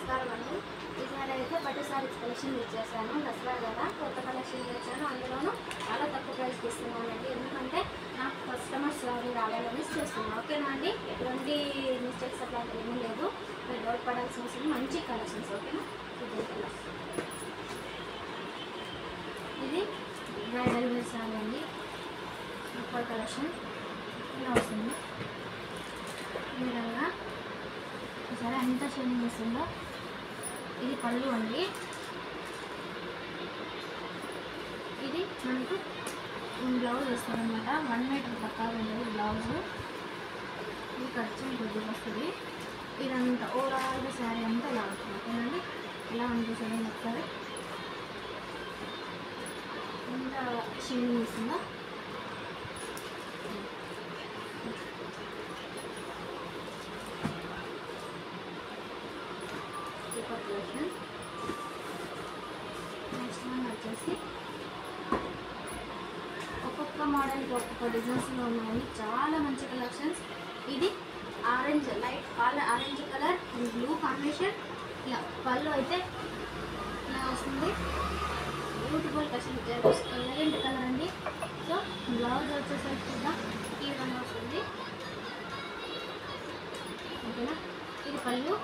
నమస్కారం అండి. ఈసారి అయితే పట్టు సారీస్ కలెక్షన్ ఇచ్చేసాను. దసరా కదా కొత్త కలెక్షన్ ఇచ్చాను. అందులోనూ చాలా తక్కువ ప్రైస్కి ఇస్తున్నానండి. ఎందుకంటే నాకు కస్టమర్స్ రావాలని చేస్తున్నాను. ఓకేనా అండి? ఎటువంటి మిస్టేక్స్ అట్లాంటివి ఏమీ లేదు. మీరు డౌట్ పడాల్సిన అవసరం మంచి కలెక్షన్స్. ఓకేనా? ఇది బ్రైడల్ వేర్ సారీ అండి. సూపర్ కలెక్షన్ ఇలా వస్తుంది. ఈ విధంగా సరే ఎంత షైనింగ్ వస్తుందో. ఇది పళ్ళు అండి. ఇది మనకు బ్లౌజ్ వస్తుందన్నమాట. 1 మీటర్ పక్కా ఉండేది బ్లౌజ్. ఇది ఖర్చు కొద్దిగా వస్తుంది. ఇదంతా ఓవరాల్గా శారీ అంతా ఇలా ఉంటుంది. ఓకేనండి? ఇలా అనిపిస్తుంది. ఒకసారి ఎంత షైనింగ్ వస్తుందో. నెక్స్ట్ వన్ వచ్చేసి ఒక్కొక్క మోడల్కి ఒక్కొక్క డిజైన్స్లో ఉన్నాయి. చాలా మంచి కలెక్షన్స్. ఇది orange, light orange colour and blue combination. ఇలా పళ్ళు అయితే ఇలా వస్తుంది. బ్యూటిఫుల్ కలెక్షన్, ఎలిగెంట్ కలర్ అండి. సో బ్లౌజ్ వచ్చేసరికి కూడా ఈ విధంగా వస్తుంది. ఓకేనా? ఇది పళ్ళు.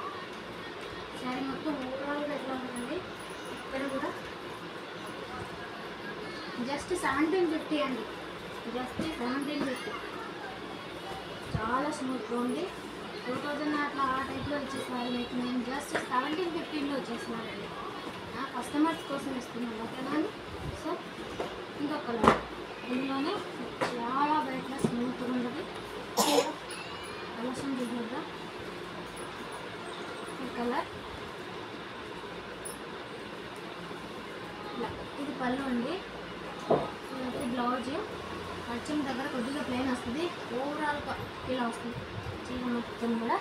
శారీ మొత్తం ఓవరాల్గా ఎట్లా ఉంటుందండి. ఇక్కడ కూడా జస్ట్ 1750 అండి. జస్ట్ 1750. చాలా స్మూత్గా ఉంది. 2000 అట్లా ఆ టైప్లో వచ్చేసారు. మీకు నేను జస్ట్ 1750లో వచ్చేస్తున్నానండి. నా కస్టమర్స్ కోసం ఇస్తున్నాను. ఓకేనా? సో ఇంకొక కలర్ దీనిలోనే చాలా బయట స్మూత్గా ఉంటుంది. కలెక్షన్ చూద్దా ఈ కలర్. ఇది పళ్ళు అండి. ఇది బ్లౌజ్. పచ్చం దగ్గర కొద్దిగా ప్లెయిన్ వస్తుంది. ఓవరాల్గా ఇలా వస్తుంది. చీర మొత్తం కూడా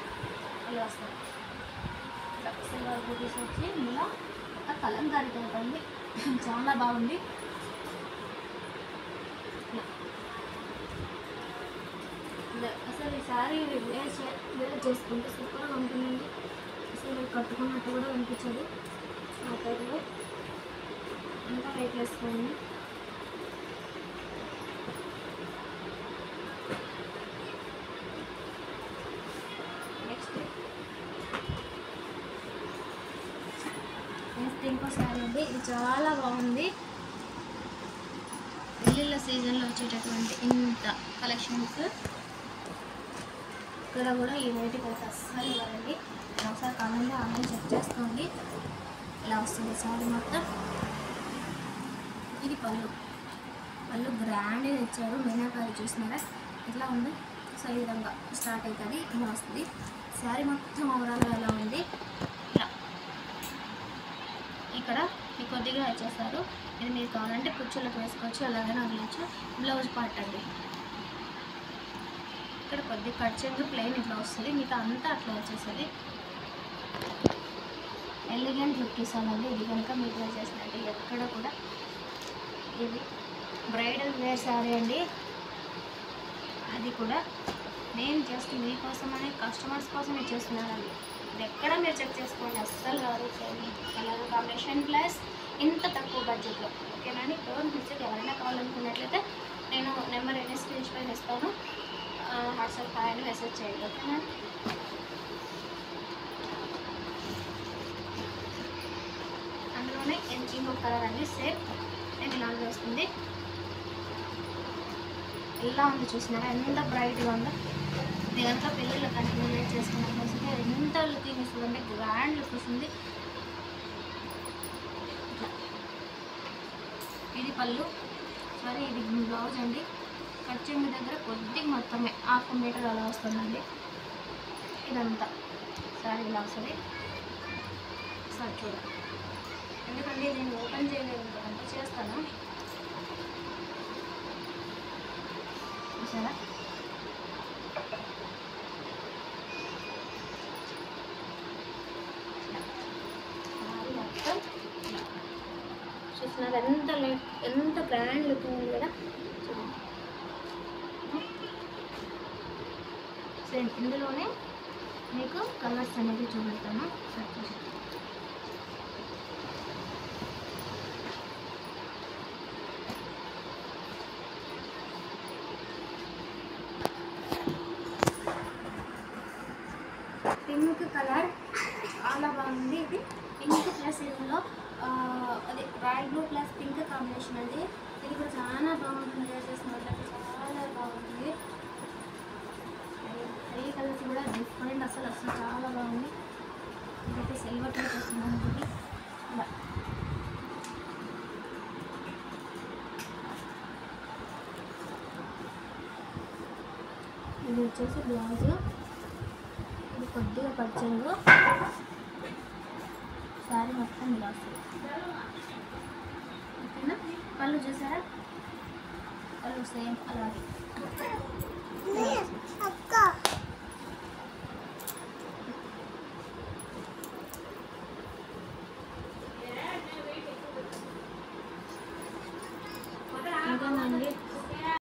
ఇలా వస్తుంది. సిల్వర్ బూటీస్ వచ్చి ఇలా ఒక కలంకారీ టైప్ అండి. చాలా బాగుంది. అసలు ఈ శారీ వేర్ చేసుకుంటే సూపర్గా ఉంటుందండి. అసలు కట్టుకున్నట్టు కూడా అనిపించదు. ఆ టైప్లో అంతా వెయిట్ వేసుకోండి. నెక్స్ట్ ఇంకో శారీ అండి. ఇది చాలా బాగుంది. పెళ్ళిళ్ళ సీజన్లో వచ్చేటటువంటి ఇంత కలెక్షన్స్. ఇక్కడ కూడా ఈ రేటుకి అయితే అస్సలు ఇవ్వాలండి. ఒకసారి కామెంట్లో ఆన్లైన్ చెక్ చేసుకోండి. ఇలా వస్తుంది శారీ మొత్తం. ఇది పళ్ళు. పళ్ళు గ్రాండ్గా ఇచ్చారు. మీనాకారి చూసినారా ఎట్లా ఉంది. సో ఈ విధంగా స్టార్ట్ అవుతుంది. ఇలా వస్తుంది. శారీ మొత్తం ఓవరాల్గా ఎలా ఉంది. ఇలా ఇక్కడ మీకు కొద్దిగా వచ్చేస్తారు. ఇది మీరు కావాలంటే కుర్చీలకు వేసుకోవచ్చు, అలాగైనా వదిలేచ్చు. బ్లౌజ్ పార్ట్ అండి. ఇక్కడ కొద్దిగా కట్ చేసి ప్లెయిన్ ఇట్లా వస్తుంది. మీకు అంతా అట్లా వచ్చేస్తుంది. ఎలిగెంట్ లుక్ ఇస్తానండి. ఇది కనుక మీరు ట్రై చేసినట్టు ఎక్కడ కూడా. ఇది బ్రైడల్ వేర్ శారీ అండి. అది కూడా నేను జస్ట్ మీకోసమని కస్టమర్స్ కోసం ఇచ్చేస్తున్నానండి. ఇది ఎక్కడ మీరు చెక్ చేసుకోండి. అస్సలు కాదు. కలర్ కాంబినేషన్ ప్లస్ ఇంత తక్కువ బడ్జెట్లో. ఓకేనండి? Don't miss it. ఎవరైనా కావాలనుకున్నట్లయితే నేను నెంబర్ ఎన్ని స్క్రీన్ పైన ఇస్తాను. వాట్సాప్ హాయ్ అని మెసేజ్ చేయండి. ఓకేనా? అందులోనే ఇంకో కలర్ అండి. సేమ్ నేను ఇలాగే వస్తుంది. ఇలా ఉంది. చూసినారా ఎంత బ్రైట్గా ఉందో. ఇది కనుక పెళ్ళిళ్ళు కంటిన్యూ చేసుకున్న వస్తే ఎంత లుకింగ్ ఇస్తుంది అంటే గ్రాండ్ లుక్ వస్తుంది. ఇది పళ్ళు. సరే ఇది బ్లౌజ్ అండి. కట్ చెంగు దగ్గర కొద్దిగా మొత్తమే 1/2 మీటర్ అలా వస్తుందండి. ఇదంతా సారీ ఇలా వస్తుంది. సార్ చూడండి. ఎందుకంటే నేను ఓపెన్ చేయలేదు అంటే చేస్తాను. చూసారా మొత్తం చూస్తున్నారు ఎంత గ్రాండ్ లుక్ ఉంది కదా. సేమ్ ఇందులోనే మీకు కలర్స్ అనేది చూపెడతాను. పింక్ కలర్ చాలా బాగుంది. ఇది పింక్ ప్లస్ ఇందులో అదే royal blue plus pink combination అండి. ఇది కూడా చాలా బాగుంటుంది. డ్రెస్సెస్ మాత్రం చాలా బాగుంటుంది. ఈ కలర్స్ కూడా డిఫరెంట్, అసలు చాలా బాగుంది. ఇదైతే సిల్వర్ కలర్ వస్తుందండి. ఇది ఇలా ఇది వచ్చేసి బ్లౌజ్. ఇది కొద్దిగా పచ్చంగు, శారీ మొత్తం ఇలా వస్తుంది. ఓకేనా? పళ్ళు చూసారా? పళ్ళు సేమ్ అలాగే. ఇదేనండి